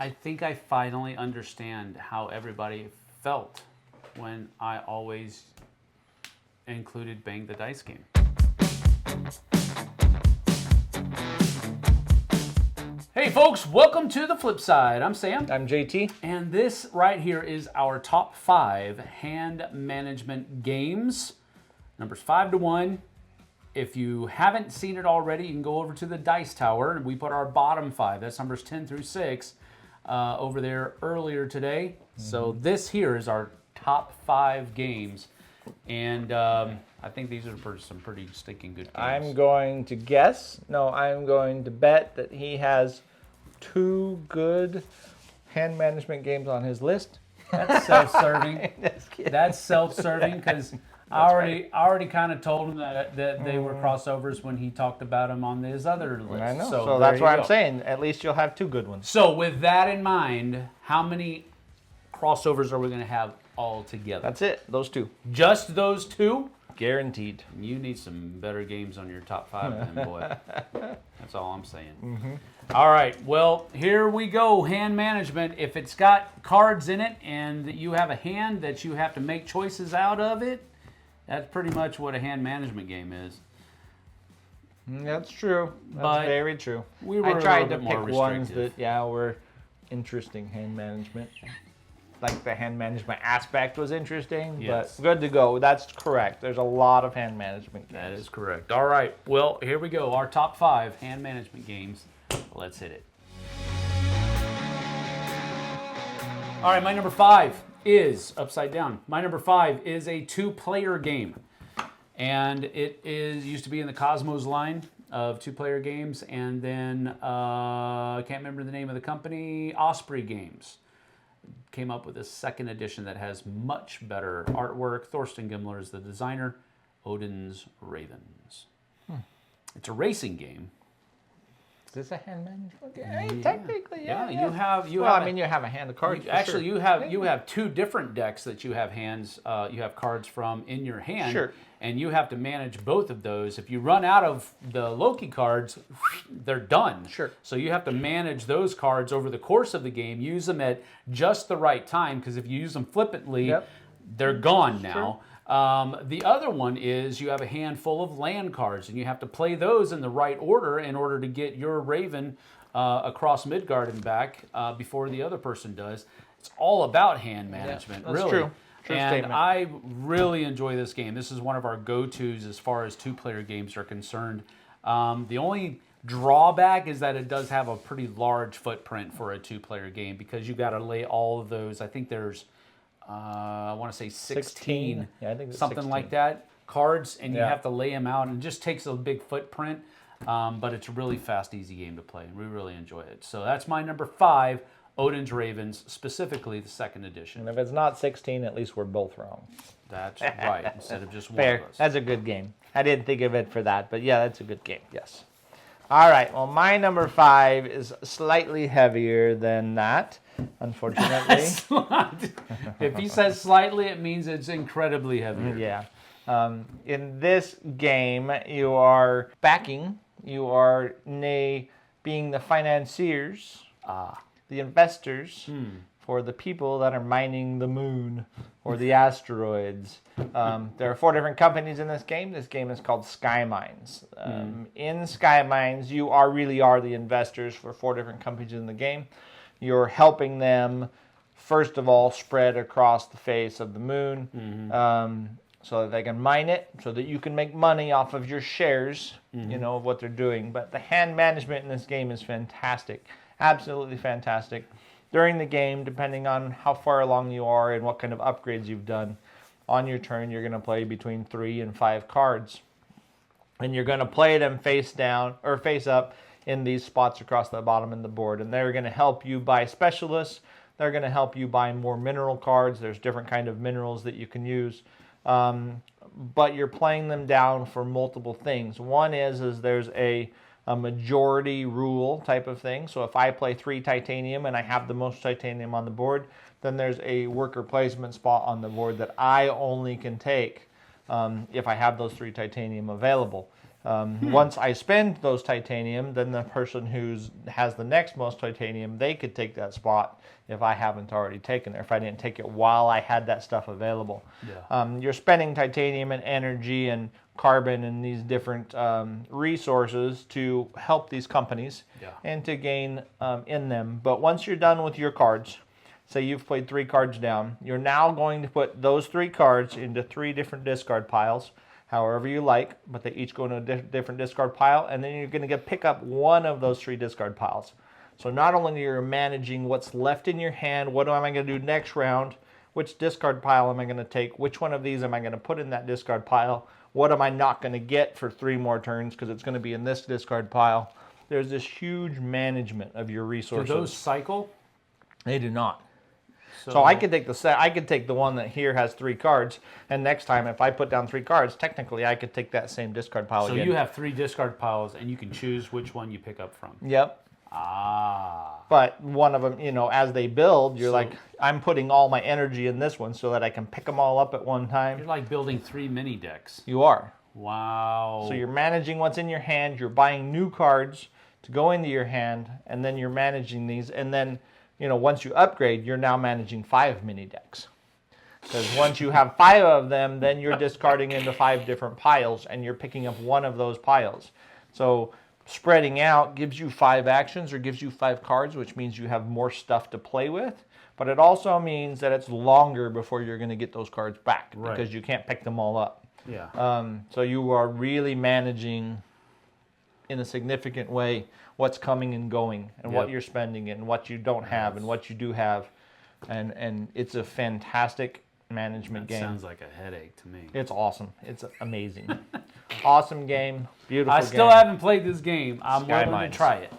I think I finally understand how everybody felt when I always included Bang the Dice game. Hey folks, welcome to the Flipside. I'm Sam. I'm JT. And this right here is our top 5 hand management games. Numbers 5 to 1. If you haven't seen it already, you can go over to the Dice Tower, and we put our bottom 5. That's numbers 10 through 6 over there earlier today. So this here is our top 5 games. And I think these are some pretty stinking good games. I'm going to guess. No, I'm going to bet that he has 2 good hand management games on his list. That's self-serving. That's self-serving because I already kind of told him that they were crossovers when he talked about them on his other list. I know. So that's why I'm saying at least you'll have 2 good ones. So with that in mind, how many crossovers are we going to have all together? That's it. Those 2. Just those 2? Guaranteed. You need some better games on your top 5 then, boy. That's all I'm saying. All right, well, here we go. Hand management. If it's got cards in it and you have a hand that you have to make choices out of it, that's pretty much what a hand management game is. That's true. That's But very true. I tried to pick ones that, were interesting hand management. Like the hand management aspect was interesting, Yes. but good to go. That's correct. There's a lot of hand management games. That is correct. All right, well, here we go. Our top 5 hand management games. Let's hit it. All right, my number 5 is upside down. My number 5 is a 2-player game, and it used to be in the Cosmos line of 2-player games, and then I can't remember the name of the company. Osprey Games came up with a 2nd edition that has much better artwork. Thorsten Gimler is the designer. Odin's Ravens. It's a racing game. Is this a hand management game? Technically, yeah. You have. You have a hand of cards. You have 2 different decks that you have you have cards from in your hand. Sure. And you have to manage both of those. If you run out of the Loki cards, they're done. Sure. So you have to manage those cards over the course of the game. Use them at just the right time, because if you use them flippantly, they're gone now. The other one is you have a handful of land cards, and you have to play those in the right order in order to get your Raven across Midgard and back before the other person does. It's all about hand management, that's really. true. True and statement. I really enjoy this game. This is one of our go-tos as far as 2-player games are concerned. The only drawback is that it does have a pretty large footprint for a 2-player game, because you got to lay all of those. I think there's I want to say 16. Yeah, I think it's something 16. like that, cards, and you have to lay them out, and it just takes a big footprint, but it's a really fast, easy game to play, and we really enjoy it. So that's my number 5, Odin's Ravens, specifically the 2nd edition. And if it's not 16, at least we're both wrong. That's right, instead of just one Fair. of us. That's a good game. I didn't think of it for that, but yeah, that's a good game. Yes. All right. Well, my number 5 is slightly heavier than that, unfortunately. If he says slightly, it means it's incredibly heavy. Yeah. In this game, you are backing. You are being the financiers, the investors for the people that are mining the moon or the asteroids. There are 4 different companies in this game. This game is called Sky Mines. In Sky Mines, you really are the investors for 4 different companies in the game. You're helping them, first of all, spread across the face of the moon so that they can mine it, so that you can make money off of your shares, of what they're doing. But the hand management in this game is fantastic, absolutely fantastic. During the game, depending on how far along you are and what kind of upgrades you've done, on your turn, you're going to play between 3 and 5 cards. And you're going to play them face down or face up in these spots across the bottom of the board. And they're going to help you buy specialists. They're going to help you buy more mineral cards. There's different kind of minerals that you can use. But you're playing them down for multiple things. One is there's a majority rule type of thing. So if I play 3 titanium and I have the most titanium on the board, then there's a worker placement spot on the board that I only can take if I have those 3 titanium available. Once I spend those titanium, then the person who has the next most titanium, they could take that spot if I haven't already taken it, if I didn't take it while I had that stuff available. Yeah. You're spending titanium and energy and carbon and these different resources to help these companies and to gain in them. But once you're done with your cards, say you've played 3 cards down, you're now going to put those 3 cards into 3 different discard piles, however you like, but they each go in a different discard pile, and then you're going to pick up one of those 3 discard piles. So not only are you managing what's left in your hand, what am I going to do next round, which discard pile am I going to take, which one of these am I going to put in that discard pile, what am I not going to get for 3 more turns because it's going to be in this discard pile. There's this huge management of your resources. Do those cycle? They do not. So I could take the one that here has 3 cards, and next time if I put down 3 cards, technically I could take that same discard pile again. So you have 3 discard piles, and you can choose which one you pick up from. Yep. But one of them, as they build, you're like, I'm putting all my energy in this one so that I can pick them all up at one time. You're like building 3 mini decks. You are. Wow. So you're managing what's in your hand, you're buying new cards to go into your hand, and then you're managing these, and then once you upgrade, you're now managing 5 mini decks. Because once you have 5 of them, then you're discarding into 5 different piles, and you're picking up one of those piles. So spreading out gives you 5 actions or gives you 5 cards, which means you have more stuff to play with. But it also means that it's longer before you're going to get those cards back, because you can't pick them all up. Yeah. So you are really managing in a significant way what's coming and going, and what you're spending, and what you don't have, and what you do have, and it's a fantastic management game. Sounds like a headache to me. It's awesome. It's amazing. Awesome game. Beautiful game. I still haven't played this game. I'm willing to try it.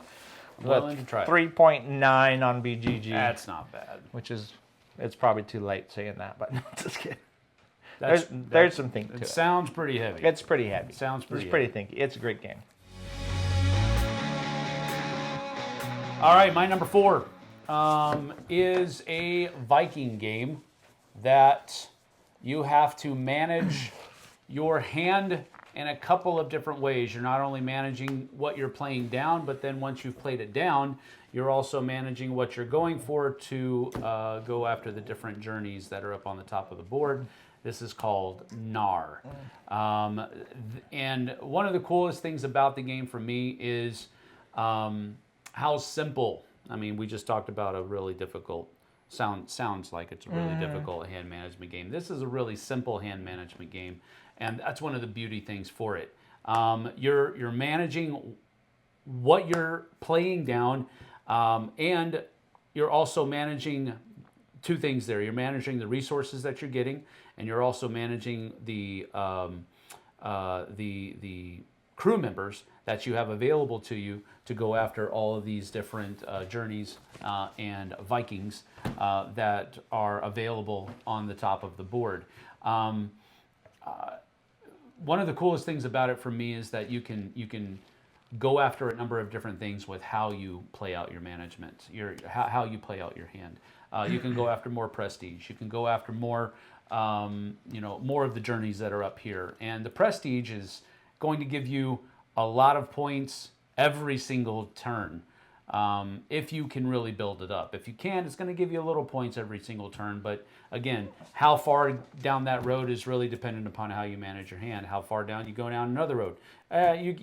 3.9 on BGG. That's not bad. It's probably too late saying that, but just kidding. There's some think to it. It sounds pretty heavy. It's pretty heavy. Sounds pretty It's pretty thinky. It's a great game. All right, my number 4 is a Viking game that you have to manage your hand in a couple of different ways. You're not only managing what you're playing down, but then once you've played it down, you're also managing what you're going for to go after the different journeys that are up on the top of the board. This is called Gnar. And one of the coolest things about the game for me is how simple. I mean, we just talked about a really difficult, sounds like it's a really difficult hand management game. This is a really simple hand management game, and that's one of the beauty things for it. You're managing what you're playing down, and you're also managing 2 things there. You're managing the resources that you're getting, and you're also managing the crew members that you have available to you to go after all of these different journeys and Vikings that are available on the top of the board. One of the coolest things about it for me is that you can go after a number of different things with how you play out your management, how you play out your hand. You can go after more prestige. You can go after more, more of the journeys that are up here. And the prestige is going to give you a lot of points every single turn, if you can really build it up. If you can't, it's going to give you a little points every single turn. But again, how far down that road is really dependent upon how you manage your hand. How far down you go down another road. You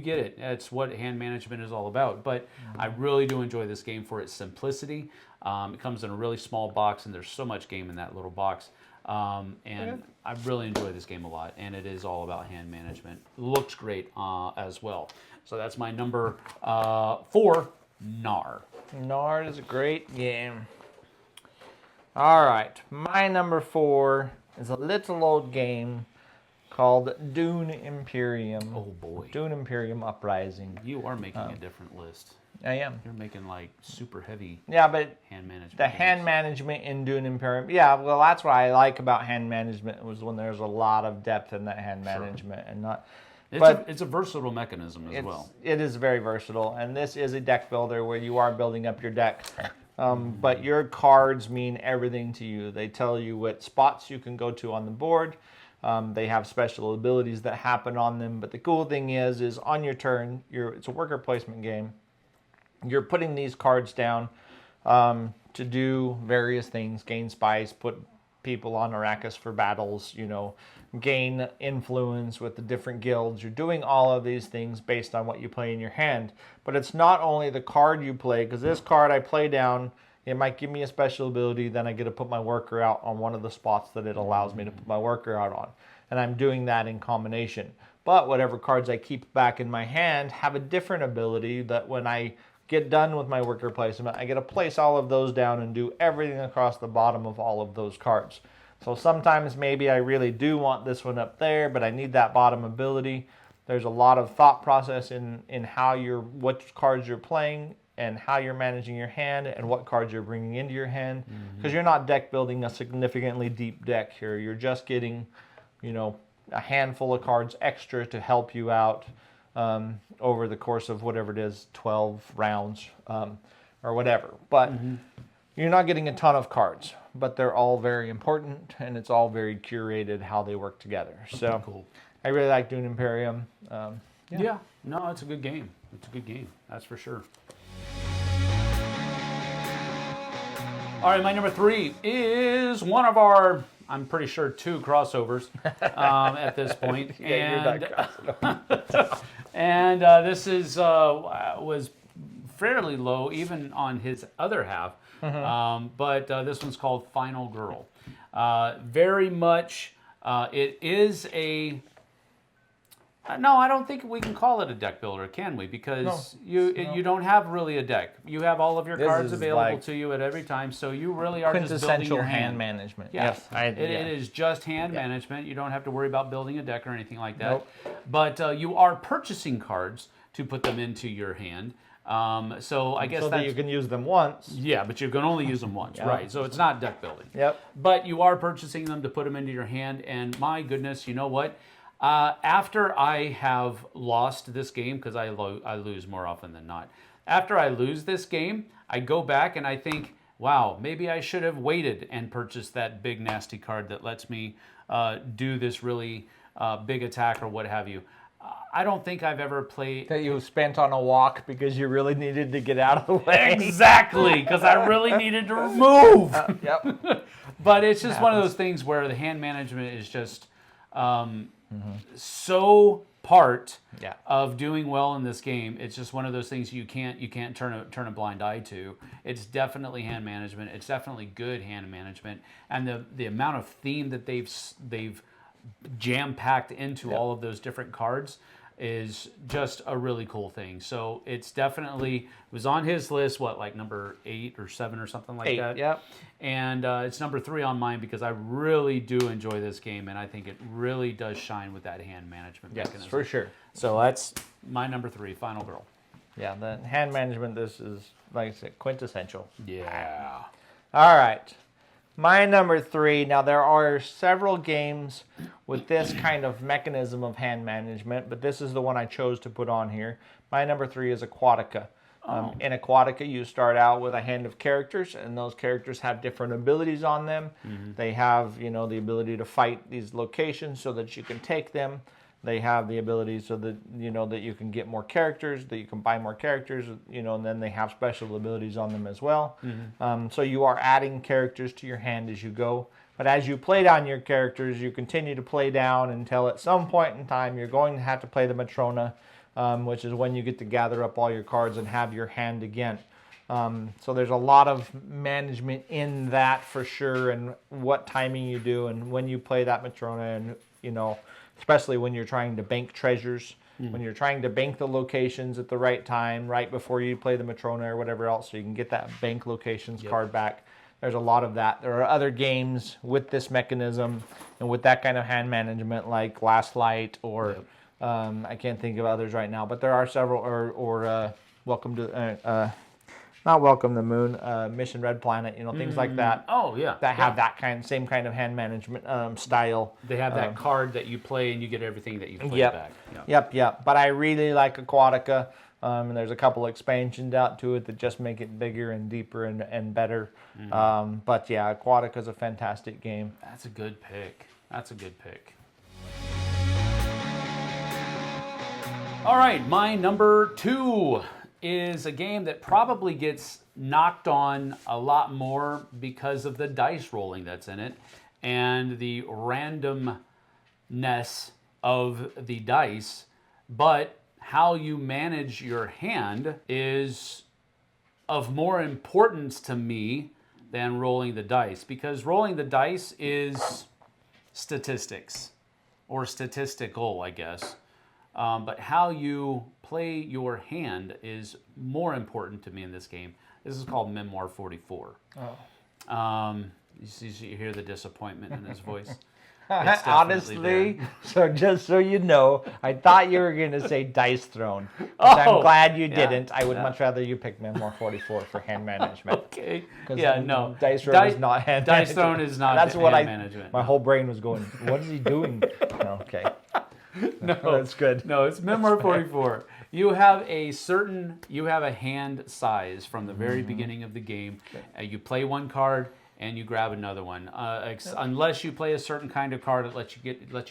get it. That's what hand management is all about. But I really do enjoy this game for its simplicity. It comes in a really small box, and there's so much game in that little box. And I really enjoy this game a lot, and it is all about hand management. Looks great as well. So that's my number 4, Gnar. Gnar is a great game. All right, my number 4 is a little old game called Dune Imperium. Oh boy. Dune Imperium Uprising. You are making a different list. I am. You're making like super heavy but hand management. The hand management in Dune Imperium. Yeah, well, that's what I like about hand management, was when there's a lot of depth in that hand management and not. It's a versatile mechanism as well. It is very versatile, and this is a deck builder where you are building up your deck. But your cards mean everything to you. They tell you what spots you can go to on the board. They have special abilities that happen on them. But the cool thing is on your turn, it's a worker placement game. You're putting these cards down to do various things, gain spice, put people on Arrakis for battles, gain influence with the different guilds. You're doing all of these things based on what you play in your hand. But it's not only the card you play, because this card I play down, it might give me a special ability, then I get to put my worker out on one of the spots that it allows me to put my worker out on. And I'm doing that in combination. But whatever cards I keep back in my hand have a different ability that when I get done with my worker placement, I get to place all of those down and do everything across the bottom of all of those cards. So sometimes maybe I really do want this one up there, but I need that bottom ability. There's a lot of thought process in what cards you're playing and how you're managing your hand and what cards you're bringing into your hand. Because you're not deck building a significantly deep deck here. You're just getting, a handful of cards extra to help you out over the course of whatever it is, 12 rounds or whatever. But you're not getting a ton of cards, but they're all very important, and it's all very curated how they work together. So Cool. I really like Dune Imperium. Yeah. No, it's a good game. It's a good game. That's for sure. All right, my number 3 is one of our, I'm pretty sure, 2 crossovers at this point. And this is was fairly low, even on his other half. But this one's called Final Girl. Very much, it is a... No, I don't think we can call it a deck builder, can we? Because you don't have really a deck. You have all of your cards available to you at every time, so you really are just building your hand management. Yes, it is just hand management. You don't have to worry about building a deck or anything like that. Nope. But you are purchasing cards to put them into your hand. So I guess that you can use them once. Yeah, but you can only use them once, right? So it's not deck building. Yep. But you are purchasing them to put them into your hand, and my goodness, you know what? After I have lost this game, because I lose more often than not, after I lose this game, I go back and I think, wow, maybe I should have waited and purchased that big nasty card that lets me do this really big attack or what have you. I don't think I've ever played... That you spent on a walk because you really needed to get out of the way. Exactly, because I really needed to move. Yep. But it's just one of those things where the hand management is just... so part of doing well in this game. It's just one of those things you can't turn a blind eye to. It's definitely hand management. It's definitely good hand management, and the amount of theme that they've jam-packed into all of those different cards is just a really cool thing. So it's definitely was on his list. What, like number 8 or 7 or something like that? Yep. And it's number 3 on mine because I really do enjoy this game, and I think it really does shine with that hand management mechanism. Yes, for sure. So that's my number 3, Final Girl. Yeah, the hand management, this is, like I said, quintessential. Yeah. All right. My number 3, now there are several games with this kind of mechanism of hand management, but this is the one I chose to put on here. My number 3 is Aquatica. In Aquatica, you start out with a hand of characters, and those characters have different abilities on them. They have, the ability to fight these locations so that you can take them. They have the ability so that, that you can get more characters, that you can buy more characters, and then they have special abilities on them as well. So you are adding characters to your hand as you go. But as you play down your characters, you continue to play down until at some point in time you're going to have to play the Matrona, which is when you get to gather up all your cards and have your hand again. So there's a lot of management in that for sure, and what timing you do and when you play that Matrona, and especially when you're trying to bank treasures, when you're trying to bank the locations at the right time, right before you play the Matrona or whatever else, so you can get that bank locations card back. There's a lot of that. There are other games with this mechanism and with that kind of hand management, like Last Light or I can't think of others right now, but there are several. Or Welcome to not Welcome to the Moon, Mission Red Planet, things like that. Oh, yeah. That have that same kind of hand management style. They have that card that you play and you get everything that you play back. Yep. But I really like Aquatica. And there's a couple expansions out to it that just make it bigger and deeper and better. But yeah, Aquatica is a fantastic game. That's a good pick. All right, my number 2 is a game that probably gets knocked on a lot more because of the dice rolling that's in it and the randomness of the dice, but how you manage your hand is of more importance to me than rolling the dice, because rolling the dice is statistics, or statistical, I guess. But how you play your hand is more important to me in this game. This is called Memoir 44. Oh. You hear the disappointment in his voice. Honestly, so just so you know, I thought you were going to say Dice Throne. I'm glad you didn't. I would much rather you pick Memoir 44 for hand management. Okay. Yeah, no. Dice Throne is not hand management. Dice Throne is not That's hand what management. My whole brain was going, what is he doing? Okay. No, that's good. No, it's Memoir 44. You have a hand size from the very beginning of the game. You play one card and you grab another one. Unless you play a certain kind of card that lets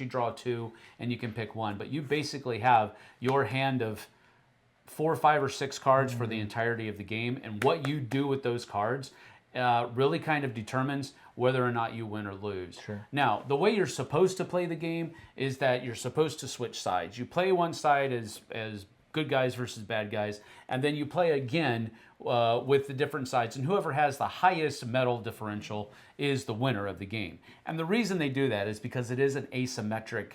you draw 2 and you can pick one. But you basically have your hand of 4, 5, or 6 cards for the entirety of the game, and what you do with those cards really kind of determines whether or not you win or lose. Sure. Now, the way you're supposed to play the game is that you're supposed to switch sides. You play one side as good guys versus bad guys, and then you play again with the different sides, and whoever has the highest medal differential is the winner of the game. And the reason they do that is because it is an asymmetric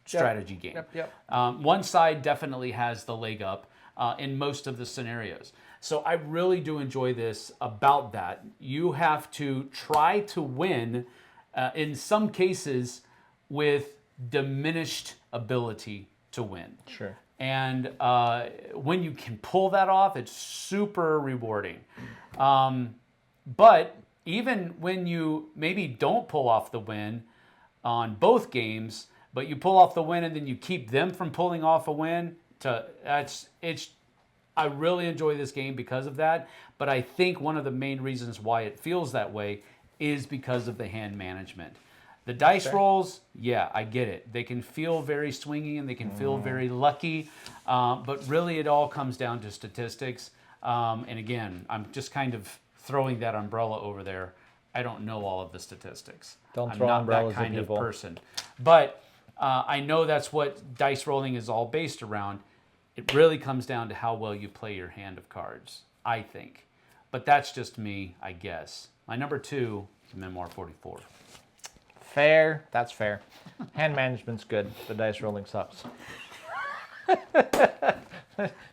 strategy game. Yep. One side definitely has the leg up in most of the scenarios. So I really do enjoy this about that. You have to try to win, in some cases, with diminished ability to win. Sure. And when you can pull that off, it's super rewarding. But even when you maybe don't pull off the win on both games, but you pull off the win and then you keep them from pulling off a win, I really enjoy this game because of that. But I think one of the main reasons why it feels that way is because of the hand management. The dice rolls, yeah, I get it. They can feel very swingy and they can feel very lucky, but really it all comes down to statistics. And again, I'm just kind of throwing that umbrella over there. I don't know all of the statistics. Don't throw umbrellas I'm not that kind at people. of person. But I know that's what dice rolling is all based around. It really comes down to how well you play your hand of cards, I think. But that's just me, I guess. My number 2 is Memoir 44. Fair. That's fair. Hand management's good. The dice rolling sucks.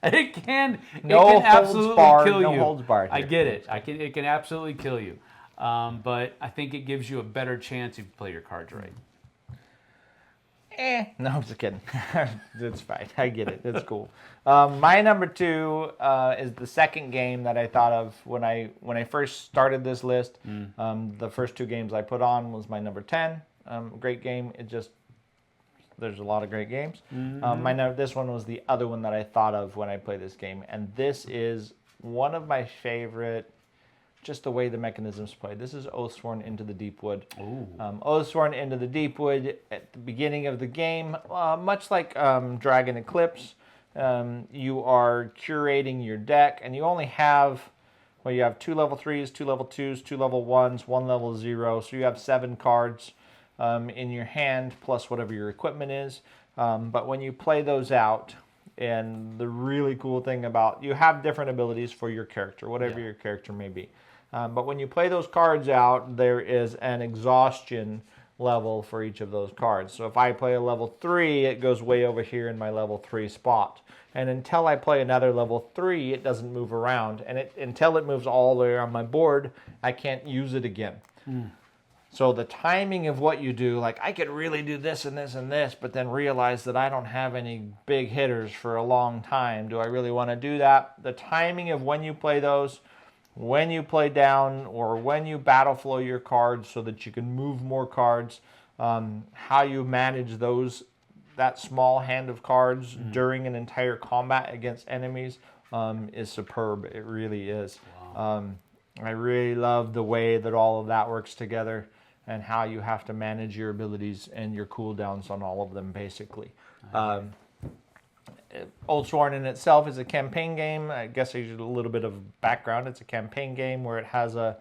It can No absolutely holds barred, kill you. no holds barred I here. get it. It can absolutely kill you. But I think it gives you a better chance if you play your cards right. No, I'm just kidding. It's fine. I get it. It's cool. My number 2 is the second game that I thought of when I first started this list. The first 2 games I put on was my number 10. Great game. There's a lot of great games. This one was the other one that I thought of when I played this game, and this is one of my favorite. Just the way the mechanisms play. This is Oathsworn Into the Deepwood. Oathsworn Into the Deepwood at the beginning of the game, much like Dragon Eclipse, you are curating your deck, and you only have, you have 2 level 3s, 2 level 2s, 2 level 1s, 1 level 0, so you have 7 cards in your hand, plus whatever your equipment is. But when you play those out, and the really cool thing about, you have different abilities for your character, whatever your character may be. But when you play those cards out, there is an exhaustion level for each of those cards. So if I play a level 3, it goes way over here in my level 3 spot. And until I play another level 3, it doesn't move around. And until it moves all the way on my board, I can't use it again. So the timing of what you do, like I could really do this and this and this, but then realize that I don't have any big hitters for a long time. Do I really want to do that? The timing of when you play those, when you play down, or when you battle flow your cards so that you can move more cards, how you manage that small hand of cards during an entire combat against enemies is superb. It really is. Wow. I really love the way that all of that works together, and how you have to manage your abilities and your cooldowns on all of them, basically. Old Sworn in itself is a campaign game. I guess there's a little bit of background. It's a campaign game where it has an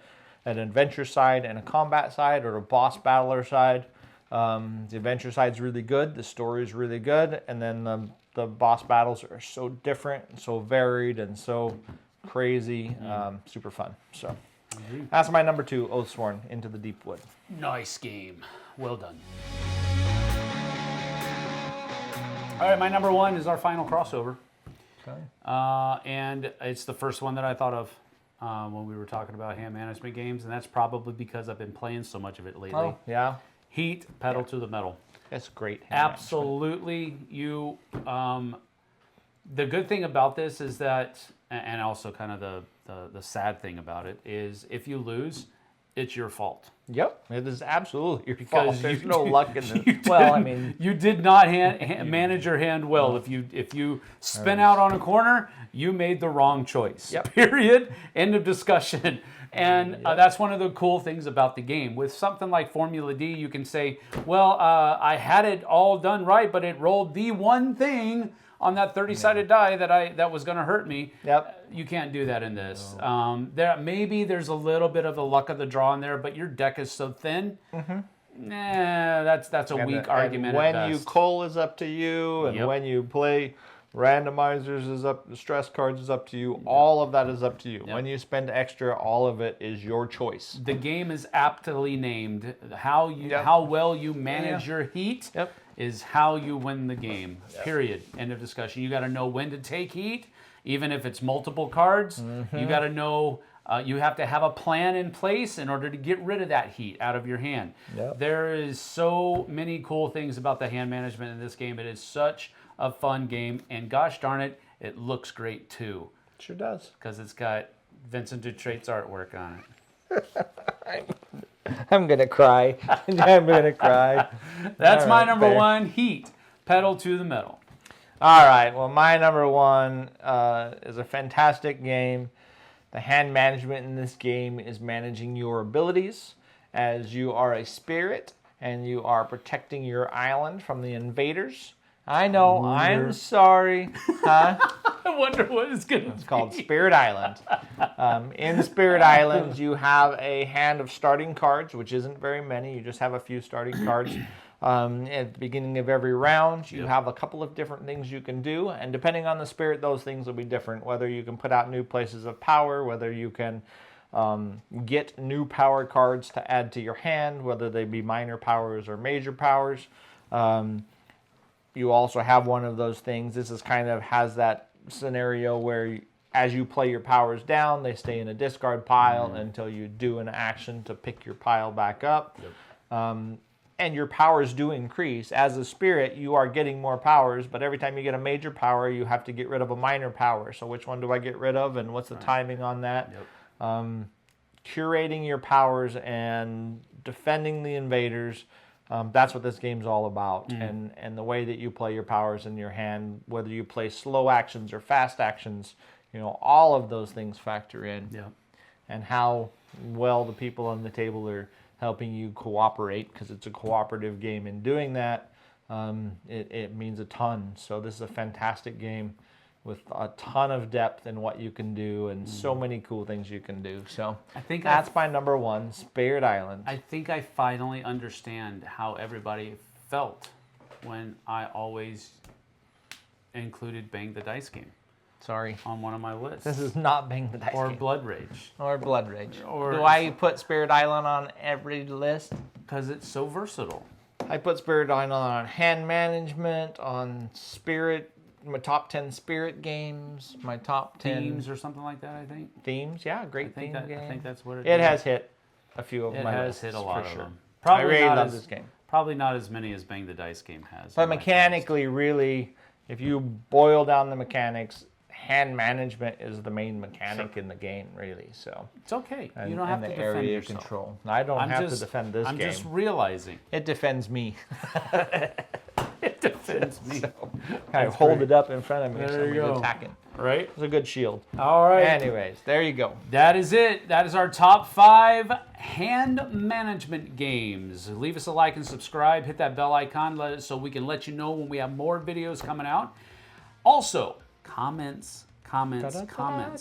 adventure side and a combat side, or a boss battler side. The adventure side's really good. The story is really good. And then the boss battles are so different and so varied and so crazy. Super fun. So that's my number 2, Oathsworn, Into the Deep Wood. Nice game. Well done. All right, my number 1 is our final crossover. Okay. And it's the first one that I thought of when we were talking about hand management games, and that's probably because I've been playing so much of it lately. Oh, yeah. Heat, Pedal to the Metal. It's great. Absolutely. You. The good thing about this is that, and also kind of the sad thing about it, is if you lose, it's your fault. Yep, it is absolutely your Because fault. There's you- no luck in this. Well, I mean, You did not manage your hand well. If you spin out on a corner, you made the wrong choice. Yep. Period. End of discussion. And that's one of the cool things about the game. With something like Formula D, you can say, well, I had it all done right, but it rolled the one thing on that 30-sided die that was going to hurt me. Yep. You can't do that in this. There's a little bit of the luck of the draw in there, but your deck is so thin. Nah, that's a weak argument. And when at you best. cull is up to you, and Yep. when you play randomizers is up, stress cards is up to you. All of that is up to you. Yep. When you spend extra, all of it is your choice. The game is aptly named. How Yep. well you manage your heat Yep. is how you win the game. Period. End of discussion. You got to know when to take heat, even if it's multiple cards. You got to know. You have to have a plan in place in order to get rid of that heat out of your hand. Yep. There is so many cool things about the hand management in this game. It is such a fun game, and gosh darn it, it looks great too, Sure does. because it's got Vincent Dutrait's artwork on it. I'm gonna cry. I'm gonna cry. That's All my right, number fair. 1, Heat, Pedal to the Metal. All right. Well, my number 1 is a fantastic game. The hand management in this game is managing your abilities, as you are a spirit and you are protecting your island from the invaders. I know. I'm sorry. Huh? I wonder what it's going to be. It's called Spirit Island. In Spirit Island, you have a hand of starting cards, which isn't very many. You just have a few starting cards. At the beginning of every round, you have a couple of different things you can do. And depending on the spirit, those things will be different. Whether you can put out new places of power, whether you can get new power cards to add to your hand, whether they be minor powers or major powers. You also have one of those things. This is kind of has that scenario where as you play your powers down, they stay in a discard pile until you do an action to pick your pile back up. And your powers do increase. As a spirit, you are getting more powers, but every time you get a major power, you have to get rid of a minor power. So which one do I get rid of, and what's the timing on that? Curating your powers and defending the invaders. That's what this game's all about, and the way that you play your powers in your hand, whether you play slow actions or fast actions, all of those things factor in, and how well the people on the table are helping you cooperate, because it's a cooperative game. In doing that, it means a ton. So this is a fantastic game with a ton of depth in what you can do and so many cool things you can do. So I think that's my number 1, Spirit Island. I think I finally understand how everybody felt when I always included Bang the Dice Game Sorry. on one of my lists. This is not Bang the Dice or Game. Blood Rage, Or Blood Rage. Or- Do I put Spirit Island on every list? because it's so versatile. I put Spirit Island on hand management, on spirit, my top 10 spirit games, my top 10 Themes or something like that, I think. themes. Yeah, great I think, theme game. I think that's what it It is. has hit a few of It my has lists, hit a lot for of sure. them. I really love this game. Probably not as many as Bang the Dice Game has. But in my mechanically, really, if you boil down the mechanics, hand management is the main mechanic in the game, really. So It's okay. and, You don't have and to the defend area yourself. control. I don't have to defend this I'm game. just realizing It defends me. it defends me. I hold it up in front of me if There you somebody's go. attacking. Right? It's a good shield. All right. Anyways, there you go. That is it. That is our top 5 hand management games. Leave us a like and subscribe. Hit that bell icon so we can let you know when we have more videos coming out. Also, comments.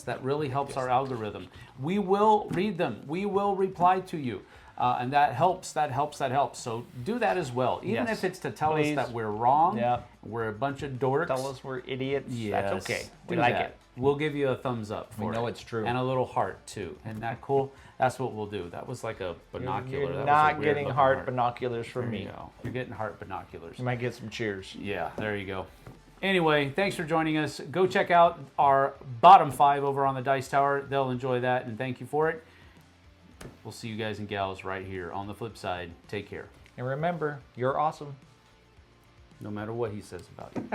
That really helps our algorithm. We will read them. We will reply to you. And that helps. So do that as well. Even if it's to tell us that we're wrong, we're a bunch of dorks. Tell us we're idiots. Yes, That's okay. We do like that. it. We'll give you a thumbs up for it. We know it's true. And a little heart, too. Isn't that cool? That's what we'll do. That was like a binocular. You're That not was a weird getting looking heart binoculars from There me. you go. You're getting heart binoculars. You might get some cheers. Yeah, there you go. Anyway, thanks for joining us. Go check out our bottom 5 over on the Dice Tower. They'll enjoy that, and thank you for it. We'll see you guys and gals right here on the flip side. Take care. And remember, you're awesome. No matter what he says about you.